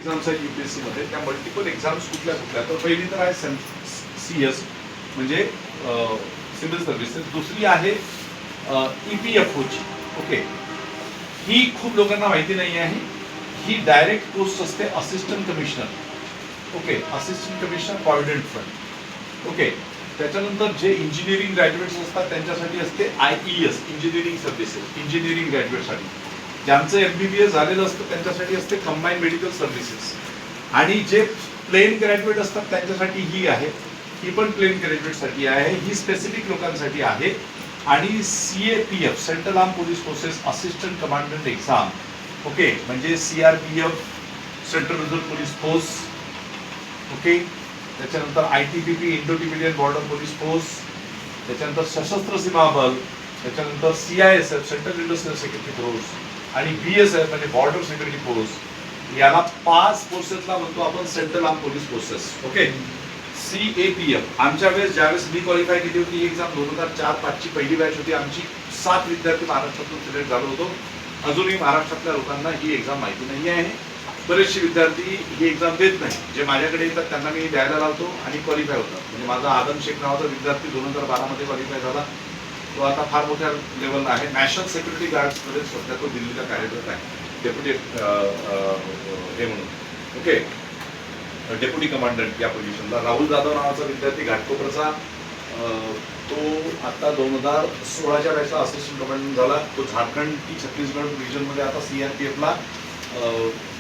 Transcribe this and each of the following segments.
Exams आहेत UPSC मध्ये, त्या मल्टिपल एक्झाम्स कुठल्या कुठल्या, तर पहिली तर आहे CS म्हणजे सिव्हिल सर्व्हिसेस, दुसरी आहे EPFO ची. ओके, ही खूप लोकांना माहिती नाही आहे. ही डायरेक्ट पोस्ट असते assistant commissioner. Okay, assistant commissioner provident fund. Okay, त्याच्यानंतर जे इंजिनिअरिंग ग्रॅज्युएट्स असतात त्यांच्यासाठी असते IES इंजिनिअरिंग सर्व्हिसेस, इंजिनिअरिंग ग्रॅज्युएटसाठी. ज्यांचं MBBS झालेलं असतं त्यांच्यासाठी असते कंबाईंड मेडिकल सर्व्हिसेस. आणि जे प्लेन ग्रॅज्युएट असतात त्यांच्यासाठी ही आहे, ही पण प्लेन ग्रॅज्युएटसाठी आहे, ही स्पेसिफिक लोकांसाठी आहे. आणि CAPF central arm police forces assistant commandant exam. Okay, म्हणजे CRPF central reserve police force. Okay, त्याच्यानंतर ITBP Indo Tibetan border police force, त्याच्यानंतर सशस्त्र सीमा बल, त्याच्यानंतर CISF central industrial security force, आणि BSF म्हणजे बॉर्डर सिक्युरिटी फोर्स. याला 5 फोर्सेसला म्हणतो आपण central arm police forces. Okay, CAPF. आमच्या वेळेस ज्यावेळेस मी क्वालिफाय केली होती ही एक्झाम 2004-5 ची पहिली बॅच होती आमची. 7 विद्यार्थी महाराष्ट्रातून सिलेक्ट झालो होतो. अजूनही महाराष्ट्रातल्या लोकांना ही एक्झाम माहिती नाही आहे. बरेचसे विद्यार्थी ही एक्झाम देत नाही. जे माझ्याकडे येतात त्यांना मी द्यायला लावतो आणि क्वालिफाय होतात. म्हणजे माझा आदम शेख नावाचा विद्यार्थी 2012 मध्ये क्वालिफाय झाला. तो आता फार मोठ्या लेवलला आहे. नॅशनल सिक्युरिटी गार्ड्समध्ये सध्या तो दिल्लीला कार्यरत आहे, डेप्युटी हे म्हणून. ओके, डेप्युटी कमांडंट या पोझिशनला. राहुल जाधव नावाचा विद्यार्थी घाटकोपरचा, तो आता 2016च्या बॅचला असिस्टंट कमांडंट झाला. तो झारखंड की छत्तीसगड रिजनमध्ये आता CRPFला,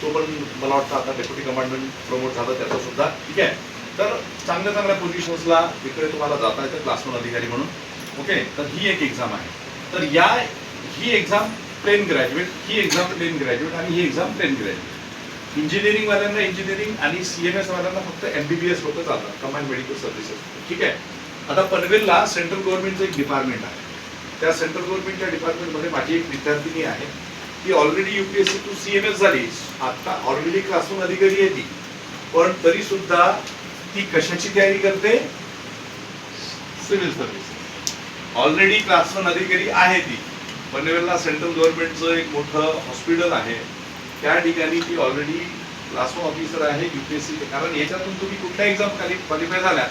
तो पण मला वाटतं आता डेप्युटी कमांडंट प्रमोट झाला त्याचा सुद्धा. ठीक आहे, तर चांगल्या चांगल्या पोझिशन्सला इकडे तुम्हाला जाता येतं क्लास 1 अधिकारी म्हणून. ओके, तर ही एक एक्झाम आहे. तर ही एक्झाम प्लेन ग्रॅज्युएट, ही एक्झाम प्लेन ग्रॅज्युएट आणि ही एक्झाम प्लेन ग्रॅज्युएट. इंजिनिअरिंग वाल्यांना इंजिनिअरिंग आणि CMS वाल्यांना फक्त MBBS लोक चालतात, कंबाईंड मेडिकल सर्व्हिसेस. ठीक आहे. आता पनवेलला सेंट्रल गव्हर्नमेंटचं एक डिपार्टमेंट आहे. त्या सेंट्रल गव्हर्नमेंटच्या डिपार्टमेंटमध्ये माझी एक विद्यार्थिनी आहे. ती ऑलरेडी UPSC टू CMS झाली, आता ऑलरेडी क्लास 1 अधिकारी आहे ती. पण तरी सुद्धा ती कशाची तयारी करते? Civil service. ऑलरेडी क्लास 1 अधिकारी आहे ती. पनवेलला सेंट्रल गव्हर्नमेंटचं एक मोठं हॉस्पिटल आहे, त्या ठिकाणी ती ऑलरेडी क्लास 1 ऑफिसर आहे UPSC. कारण याच्यातून तुम्ही कुठल्या एक्झाम क्वालिफाय झाल्या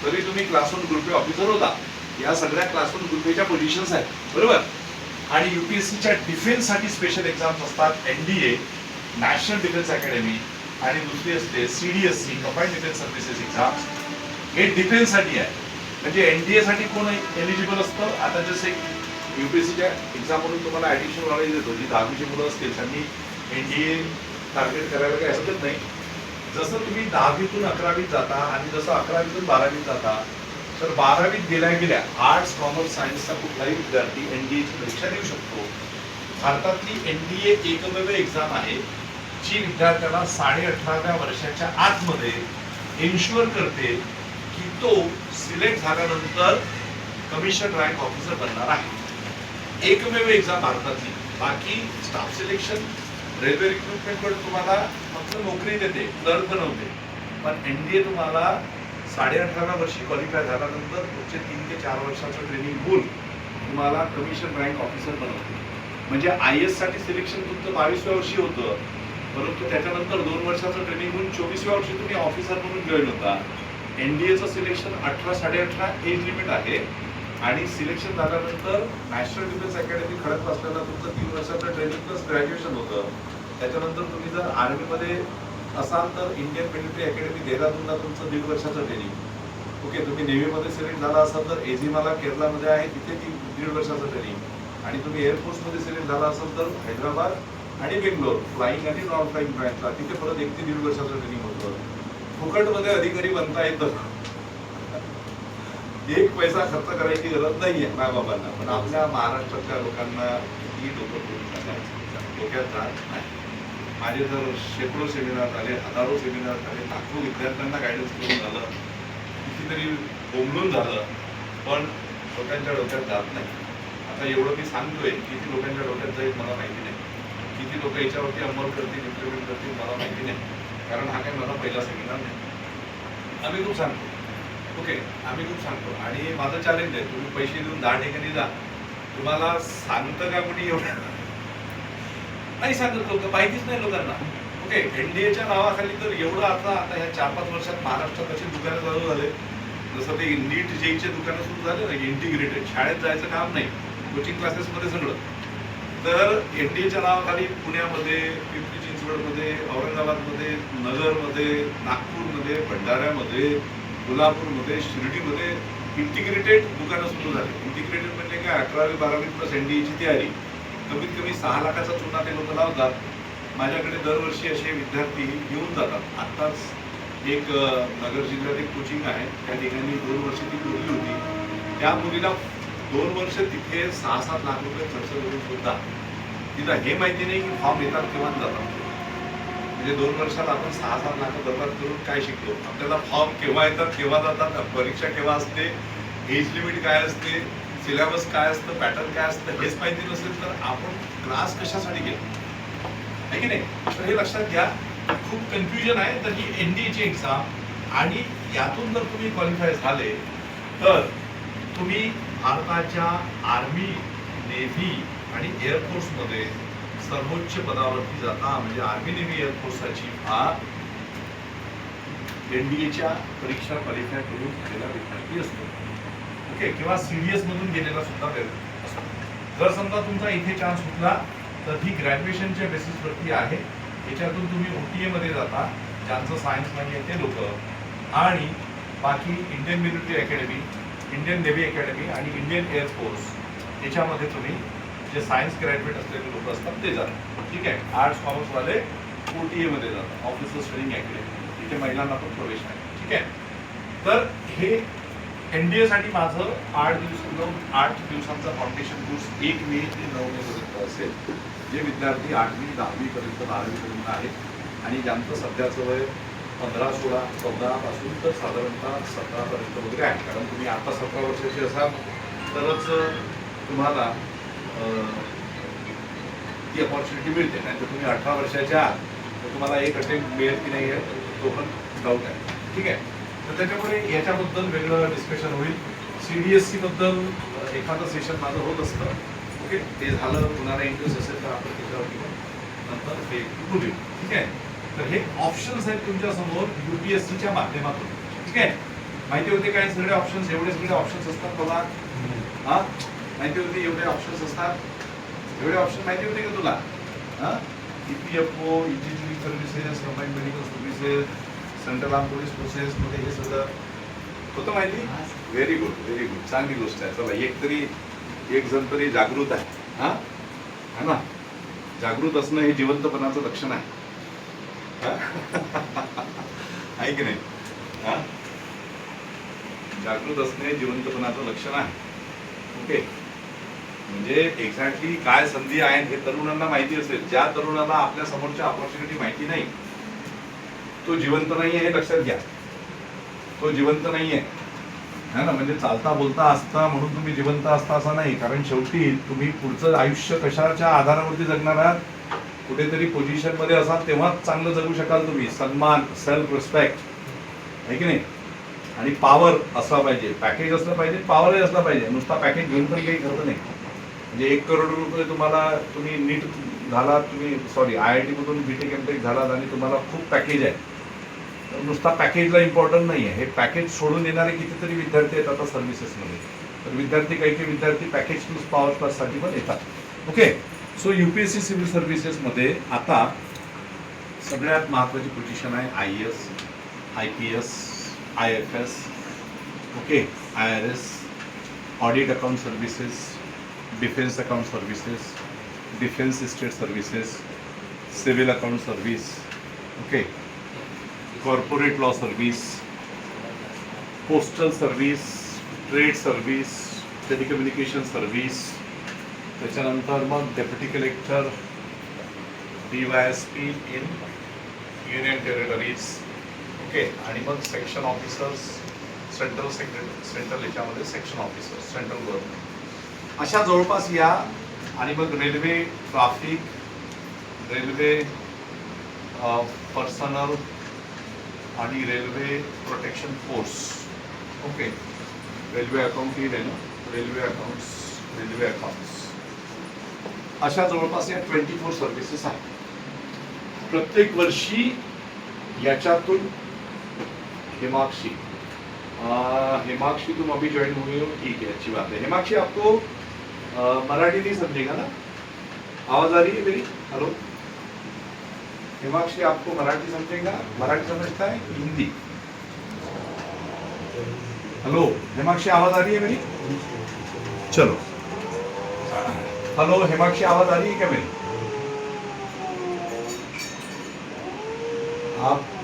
तरी तुम्ही क्लास 1 ग्रुप ए ऑफिसर होता. या सगळ्या क्लास 1 ग्रुप एच्या पोझिशन्स आहेत, बरोबर. आणि UPSCच्या डिफेन्ससाठी स्पेशल एक्झाम्स असतात, NDA नॅशनल डिफेन्स अकॅडमी, आणि दुसरी असते CDSC combined defence services exam. हे डिफेन्ससाठी आहे. म्हणजे NDA साठी कोण एलिजिबल असतं? आता जसे UPSCच्या एक्झाम म्हणून तुम्हाला ऍडिशनल नॉलेज देतो, जी 10वीची मुलं असतील त्यांनी NDA टार्गेट करायला काही हरकत नाही. जसं तुम्ही 10वीतून 11वीत जाता आणि जसं 11वीतून 12वीत जाता, तर 12वीत गेल्या आर्ट्स, कॉमर्स, सायन्सचा कुठलाही विद्यार्थी NDAची परीक्षा देऊ शकतो. भारतातली NDA एकमेव एक्झाम आहे जी विद्यार्थ्याला 18.5व्या वर्षाच्या आतमध्ये इन्शुअर करते की तो सिलेक्ट झाल्यानंतर कमिशन रँक ऑफिसर बनणार आहे. एकमेव एक्झाम भारतातली. बाकी स्टाफ सिलेक्शन, रेल्वे रिक्रुटमेंट कडे तुम्हाला फक्त नोकरी देते, क्लर्क बनवते. पण NDA तुम्हाला 18.5व्या वर्षी क्वालिफाय झाल्यानंतर पुढचे 3 ते 4 वर्षाचं ट्रेनिंग होऊन तुम्हाला कमिशन रँक ऑफिसर बनवते. म्हणजे IS साठी सिलेक्शन तुमचं 22व्या वर्षी होतं, परंतु त्याच्यानंतर 2 वर्षाचं ट्रेनिंग होऊन 24व्या वर्षी तुम्ही ऑफिसर म्हणून जॉईन होता. NDAचं सिलेक्शन 18, 18.5 एज लिमिट आहे. आणि सिलेक्शन झाल्यानंतर नॅशनल डिफेन्स अकॅडमी खडकवासल्याला तुमचं 3 वर्षाचं ट्रेनिंग प्लस ग्रॅज्युएशन होतं. त्याच्यानंतर तुम्ही जर आर्मीमध्ये असाल तर इंडियन मिलिटरी अकॅडमी देहरादूनला तुमचं 1.5 वर्षाचं ट्रेनिंग. ओके, तुम्ही नेव्हीमध्ये सिलेक्ट झाला असाल तर एझिमाला केरळमध्ये आहे, तिथे 1.5 वर्षाचं ट्रेनिंग. आणि तुम्ही एअरफोर्समध्ये सिलेक्ट झाला असाल तर हैदराबाद आणि बेंगलोर फ्लाईंग आणि नॉन फ्लाईंग ब्रँचला तिथे परत 1 ते 1.5 वर्षाचं ट्रेनिंग होतं. फुकटमध्ये अधिकारी बनता येतं. 1 पैसा खर्च करायची गरज नाहीये मायबाबांना. पण आपल्या महाराष्ट्रातल्या लोकांना ही डोकं डोक्यात जात नाही. माझे जर शेकडो सेमिनार झाले, हजारो सेमिनार झाले, लाखो विद्यार्थ्यांना गायडन्स करून झालं, कितीतरी बोंबलून झालं, पण लोकांच्या डोक्यात जात नाही. आता एवढं मी सांगतोय, किती लोकांच्या डोक्यात जाईल मला माहिती नाही. किती लोक याच्यावरती अंमल करतील, इम्प्लिमेंट करतील मला माहिती नाही. कारण हा काही माझा पहिला सेमिनार नाही. आम्ही खूप सांगतो. ओके, आम्ही खूप सांगतो. आणि माझं चॅलेंज आहे, तुम्ही पैसे देऊन 10 ठिकाणी जा, तुम्हाला सांगतं का कोणी? एवढं नाही सांगत लोक, माहितीच नाही लोकांना. ओके, एनडीएच्या नावाखाली तर एवढं आता आता ह्या 4-5 वर्षात महाराष्ट्रात अशी दुकानं चालू झाले, जसं ते नीट जेईचे दुकानं सुरू झाले ना, इंटिग्रेटेड, शाळेत जायचं काम नाही, कोचिंग क्लासेसमध्ये सगळं. तर एनडीएच्या नावाखाली पुण्यामध्ये, पिंपरी चिंचवडमध्ये, औरंगाबादमध्ये, नगरमध्ये, नागपूरमध्ये, भंडाऱ्यामध्ये, कोल्हापूरमध्ये, शिर्डीमध्ये इंटिग्रेटेड दुकानं सुरू झाली. इंटिग्रेटेड म्हणजे काय, 11वी-12वी प्लस एनडीएची तयारी, कमीत कमी 6 लाखाचा चुना ते लोक लावतात. माझ्याकडे दरवर्षी असे विद्यार्थी येऊन जातात. आत्ताच एक नगर जिल्ह्यात एक कोचिंग आहे, त्या ठिकाणी 2 वर्ष ती मुलगी होती. त्या मुलीला 2 वर्ष तिथे 6-7 लाख रुपये खर्च करून सुद्धा तिला हे माहिती नाही की फॉर्म येतात केव्हा जातात. म्हणजे 2 वर्षात आपण 6-7 लाख बर्बाद करून काय शिकलो? आपल्याला फॉर्म केव्हा येतात, केव्हा जातात, परीक्षा केव्हा असते, एज लिमिट काय असते, सिलेबस काय असतं, पॅटर्न काय असतं, हेच माहिती नसेल तर आपण क्लास कशासाठी घेतो, आहे की नाही? तर हे लक्षात घ्या, खूप कन्फ्युजन आहे. तर ही एनडीएची एक्झाम, आणि यातून जर तुम्ही क्वालिफाय झाले तर तुम्ही भारताच्या आर्मी, नेव्ही आणि एअरफोर्समध्ये सर्वोच्च पदावरती जाता. म्हणजे आर्मी, नेव्ही, एअरफोर्सची हा एनडीएच्या परीक्षा क्वालिफाय करून झालेला विद्यार्थी असतो. ओके, किंवा सीडीएस मधून गेलेला सुद्धा असतो. जर समजा तुमचा इथे चान्स सुटला तर ही ग्रॅज्युएशनच्या बेसिसवरती आहे. याच्यातून तुम्ही OTA मध्ये जाता, ज्यांचं सायन्स नाही आहे ते लोक, आणि बाकी Indian military academy, Indian navy academy आणि इंडियन एअरफोर्स याच्यामध्ये तुम्ही जे सायन्स ग्रॅज्युएट असलेले लोक असतात ते जातात. ठीक आहे, आर्ट्स कॉमर्सवाले OTA मध्ये जातात, ऑफिसर्स ट्रेनिंग अकॅडमी, तिथे महिलांना पण प्रवेश आहे. ठीक आहे, तर हे एनडीए साठी माझं 8 दिवसांचा फाउंडेशन कोर्स 1 मे ते 9 मे पर्यंत असेल. जे विद्यार्थी 8वी 10वी पर्यंत 12वी पर्यंत आहेत आणि ज्यांचं सध्याचं वय 15, 16, 14 पासून तर साधारणतः 17 पर्यंत वगैरे आहे. कारण तुम्ही आता 17 वर्षाचे असाल तरच तुम्हाला ती अपॉर्च्युनिटी मिळते, नाही तर तुम्ही 18 वर्षाच्या आहात तर तुम्हाला एक अटेम्प्ट मिळेल की नाही तो पण डाऊट आहे. ठीक आहे, तर त्याच्यामुळे याच्याबद्दल वेगळं डिस्कशन होईल. CDSC बद्दल एखादं सेशन माझं होत असतं. ओके, ते झालं, कुणाला इंटरेस्ट असेल तर आपण त्याच्यावरती नंतर ते बोलूया. ठीक आहे, तर हे ऑप्शन्स आहेत तुमच्या समोर UPSCच्या माध्यमातून. ठीक आहे, माहिती होते काय सगळे ऑप्शन्स, एवढे सगळे ऑप्शन्स असतात बघा. हा, माहिती होते एवढे ऑप्शन्स असतात, एवढे ऑप्शन माहिती होते का तुला? हा, EPFO, engineering services, combined medical services, central arm police forces मध्ये हे सगळं होतं माहिती? व्हेरी गुड, व्हेरी गुड, चांगली गोष्ट आहे. चला, एक जण तरी जागृत आहे. हा, है ना, जागृत असणं हे जिवंतपणाचं लक्षण आहे. आहे की नाही? हा, जागृत असणे जिवंतपणाचं लक्षण आहे. ओके, म्हणजे एक्झॅक्टली काय संधी आहेत हे तरुणांना माहिती असेल. ज्या तरुणाला आपल्या समोरच्या ऑपॉर्च्युनिटी माहिती नाही तो जिवंत नाहीये, हे लक्षात घ्या. तो जिवंत नाहीये, है ना. म्हणजे चालता बोलता असता म्हणून तुम्ही जिवंत असता असं नाही. कारण शेवटी तुम्ही पुढचं आयुष्य कशाच्या आधारावरती जगणार आहात? कुठेतरी पोझिशन मध्ये असाल तेव्हाच चांगलं जगू शकाल तुम्ही. सन्मान, सेल्फ रिस्पेक्ट, आहे की नाही, आणि पॉवर असला पाहिजे. पॅकेज असलं पाहिजे, पॉवरही असला पाहिजे. नुसता पॅकेज घेऊन पण काही खर्च नाही. म्हणजे 1 करोड रुपये तुम्ही नीट झालात, तुम्ही IIT मधून BTech MTech झालात आणि तुम्हाला खूप पॅकेज आहे, तर नुसता पॅकेजला इम्पॉर्टंट नाही आहे. हे पॅकेज सोडून येणारे कितीतरी विद्यार्थी आहेत आता सर्व्हिसेसमध्ये. तर काही विद्यार्थी पॅकेज प्लस पॉवर प्लससाठी पण येतात. ओके, सो UPSC सिव्हिल सर्व्हिसेसमध्ये आता सगळ्यात महत्त्वाची पोझिशन आहे IAS, IPS, IFS, okay, IRS, audit account services, defence account services, defence estate services, civil account service, okay, corporate law service, postal service, trade service, telecommunication service, त्याच्यानंतर मग deputy collector, DYSP in union territories, okay, आणि मग section officers, central याच्यामध्ये section officers, central government, अशा जवळपास या. आणि मग रेल्वे ट्राफिक, रेल्वे पर्सनल आणि railway protection force, okay, railway account ही रेल्वे अकाउंट्स, अशा जवळपास या 24 सर्व्हिसेस आहेत. प्रत्येक वर्षी याच्यातून हेमाक्षी हेमाक्षी तुम अभी ज्वाइन हुए हो, ठीक है, अच्छी बात है। हेमाक्षी आपको मराठी नहीं समझेगा ना? आवाज आ रही है मेरी? हेलो हेमाक्षी, आपको मराठी समझेगा? मराठी समझता है कि हिंदी? हेलो हेमाक्षी, आवाज आ रही है मेरी? चलो, हेलो हेमाक्षी, आवाज आ रही है क्या मेरी? आप